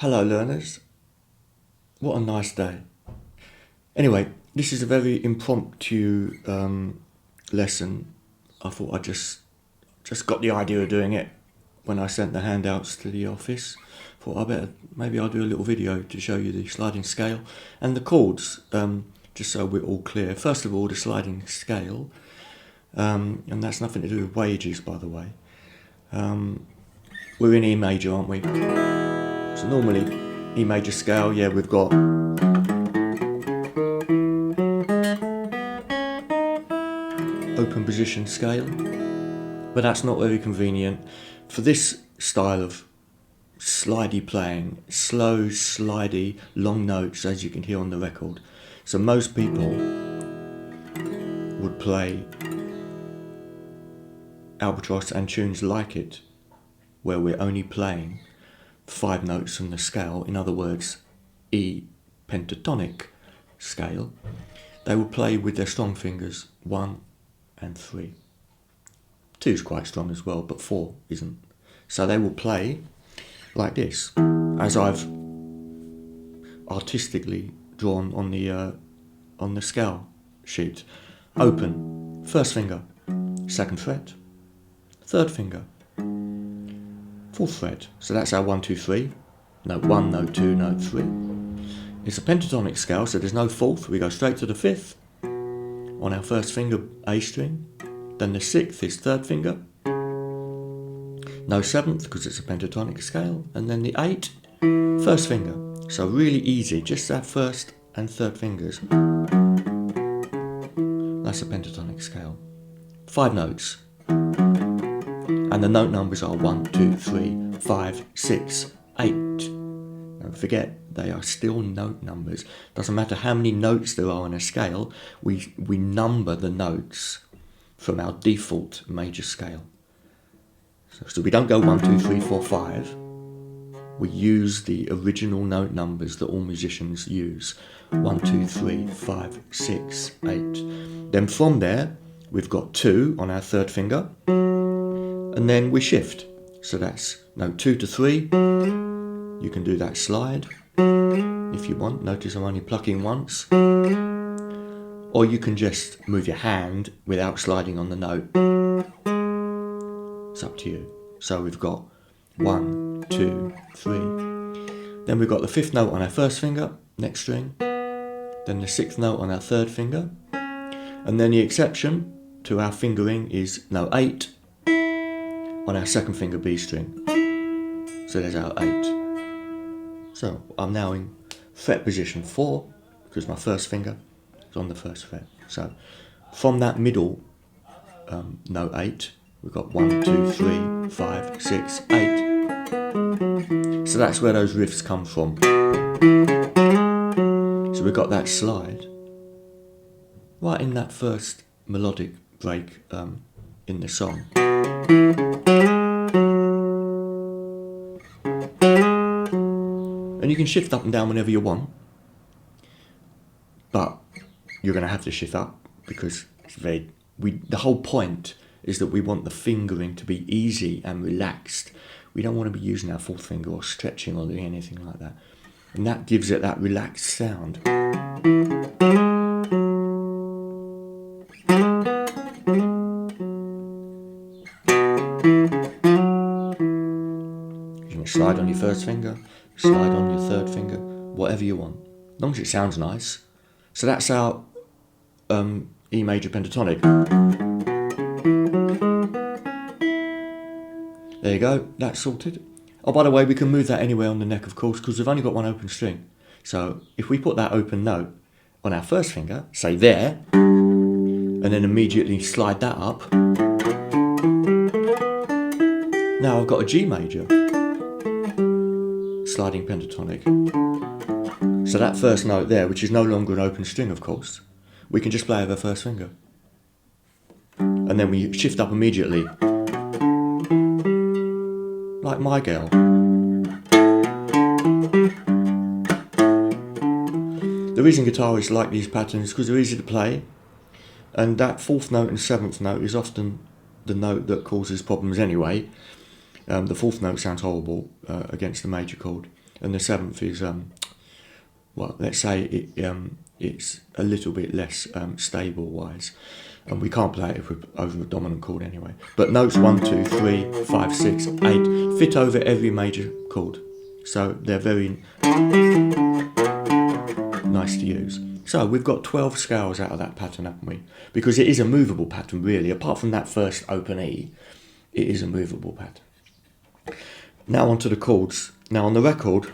Hello learners, what a nice day. Anyway, this is a very impromptu lesson. I thought I just got the idea of doing it when I sent the handouts to the office. Thought maybe I'll do a little video to show you the sliding scale and the chords, just so we're all clear. First of all, the sliding scale, and that's nothing to do with wages, by the way. We're in E major, aren't we? So normally, E major scale, yeah, we've got open position scale, but that's not very convenient. For this style of slidey playing, slow, slidey, long notes, as you can hear on the record. So most people would play Albatros and tunes like it, where we're only playing 5 notes from the scale, in other words, E pentatonic scale. They will play with their strong fingers 1 and 3. 2 is quite strong as well, but 4 isn't. So they will play like this, as I've artistically drawn on the scale sheet. Open, first finger, 2nd fret, 3rd finger, 4th fret. So that's our 1, 2, 3. Note 1, note 2, note 3. It's a pentatonic scale, so there's no 4th. We go straight to the 5th on our 1st finger, A string. Then the 6th is 3rd finger. No 7th because it's a pentatonic scale. And then the 8th, 1st finger. So really easy, just our 1st and 3rd fingers. That's a pentatonic scale. 5 notes. And the note numbers are 1, 2, 3, 5, 6, 8. Don't forget, they are still note numbers. Doesn't matter how many notes there are on a scale, we number the notes from our default major scale. So we don't go 1, 2, 3, 4, 5. We use the original note numbers that all musicians use. 1, 2, 3, 5, 6, 8. Then from there, we've got 2 on our 3rd finger. And then we shift. So that's note 2 to 3. You can do that slide if you want. Notice I'm only plucking once. Or you can just move your hand without sliding on the note. It's up to you. So we've got 1, 2, 3. Then we've got the 5th note on our 1st finger, next string. Then the 6th note on our 3rd finger. And then the exception to our fingering is note 8 on our 2nd finger B string. So there's our 8. So I'm now in fret position 4 because my 1st finger is on the 1st fret. So from that middle note 8, we've got 1, 2, 3, 5, 6, 8. So that's where those riffs come from. So we've got that slide right in that first melodic break in the song. And you can shift up and down whenever you want, but you're going to have to shift up because it's the whole point is that we want the fingering to be easy and relaxed. We don't want to be using our 4th finger or stretching or doing anything like that. And that gives it that relaxed sound. You can slide on your 1st finger, slide on your 3rd finger, whatever you want, as long as it sounds nice. So that's our E major pentatonic. There you go, that's sorted. Oh, by the way, we can move that anywhere on the neck, of course, because we've only got one open string. So if we put that open note on our 1st finger, say there, and then immediately slide that up, now I've got a G major sliding pentatonic. So that 1st note there, which is no longer an open string, of course, we can just play with our 1st finger. And then we shift up immediately. Like my girl. The reason guitarists like these patterns is because they're easy to play, and that 4th note and 7th note is often the note that causes problems anyway. The 4th note sounds horrible against the major chord. and the 7th is well, let's say it's a little bit less stable wise, and we can't play it over a dominant chord anyway. But notes 1, 2, 3, 5, 6, 8 fit over every major chord, so they're very nice to use. So we've got 12 scales out of that pattern, haven't we? Because it is a movable pattern, really. Apart from that first open E, it is a movable pattern. Now onto the chords. Now on the record,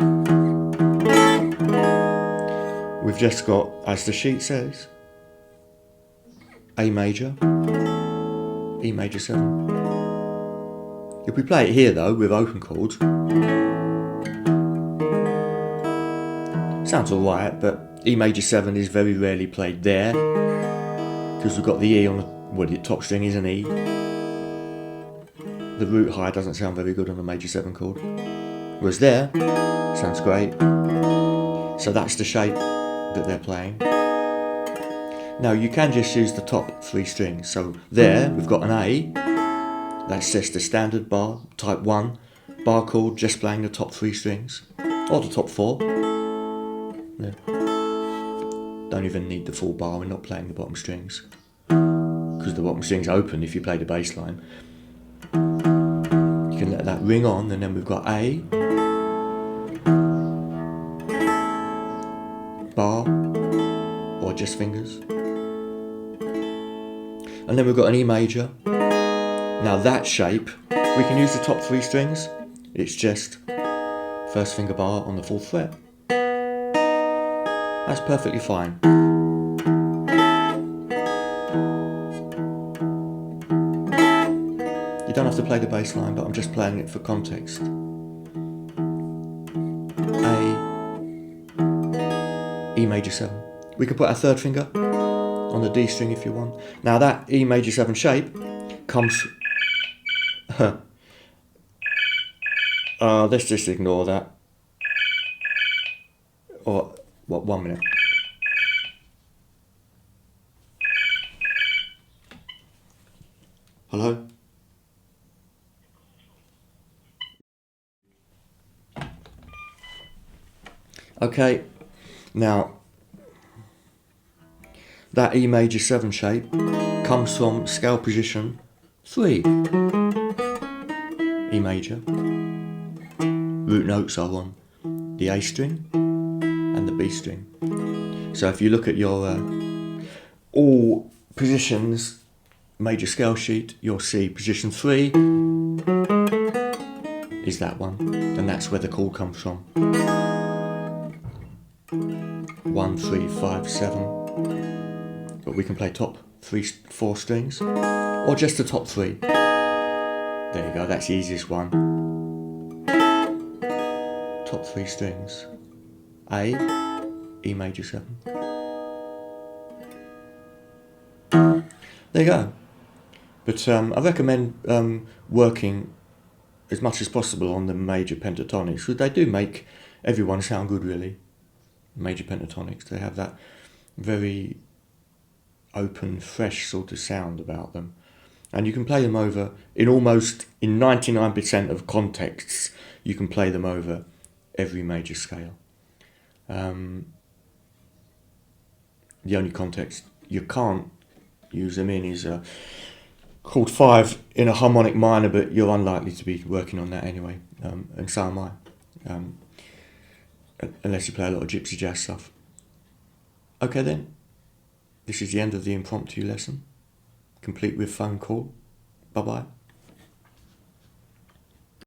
we've just got, as the sheet says, A major, E major 7. If we play it here though, with open chords, sounds alright, but E major 7 is very rarely played there, because we've got the E on the, well, the top string is an E. The root high doesn't sound very good on a major 7 chord, whereas there, sounds great. So that's the shape that they're playing. Now you can just use the top 3 strings. So there we've got an A, that's just a standard bar, type 1 bar chord, just playing the top 3 strings, or the top 4. Yeah. Don't even need the full bar, we're not playing the bottom strings, because the bottom string's open if you play the bass line. You can let that ring on, and then we've got A, bar, or just fingers. And then we've got an E major. Now that shape, we can use the top 3 strings. It's just first finger bar on the 4th fret. That's perfectly fine. You don't have to play the bass line, but I'm just playing it for context. A, E major 7. We can put our 3rd finger on the D string if you want. Now that E major 7 shape comes... let's just ignore that. Or, what, 1 minute. Hello? Okay, now that E major 7 shape comes from scale position 3. E major. Root notes are on the A string and the B string. So if you look at your all positions major scale sheet, you'll see position 3 is that one, and that's where the chord comes from. 1, 3, 5, 7. But we can play top 3, 4 strings, or just the top 3. There you go, that's the easiest one. Top 3 strings. A, E major 7. There you go. But I recommend working as much as possible on the major pentatonics, because they do make everyone sound good, really. Major pentatonics, they have that very open, fresh sort of sound about them. And you can play them over in 99% of contexts, you can play them over every major scale. The only context you can't use them in is chord 5 in a harmonic minor, but you're unlikely to be working on that anyway, and so am I, unless you play a lot of gypsy jazz stuff. Okay then, this is the end of the impromptu lesson, complete with phone call. Bye bye.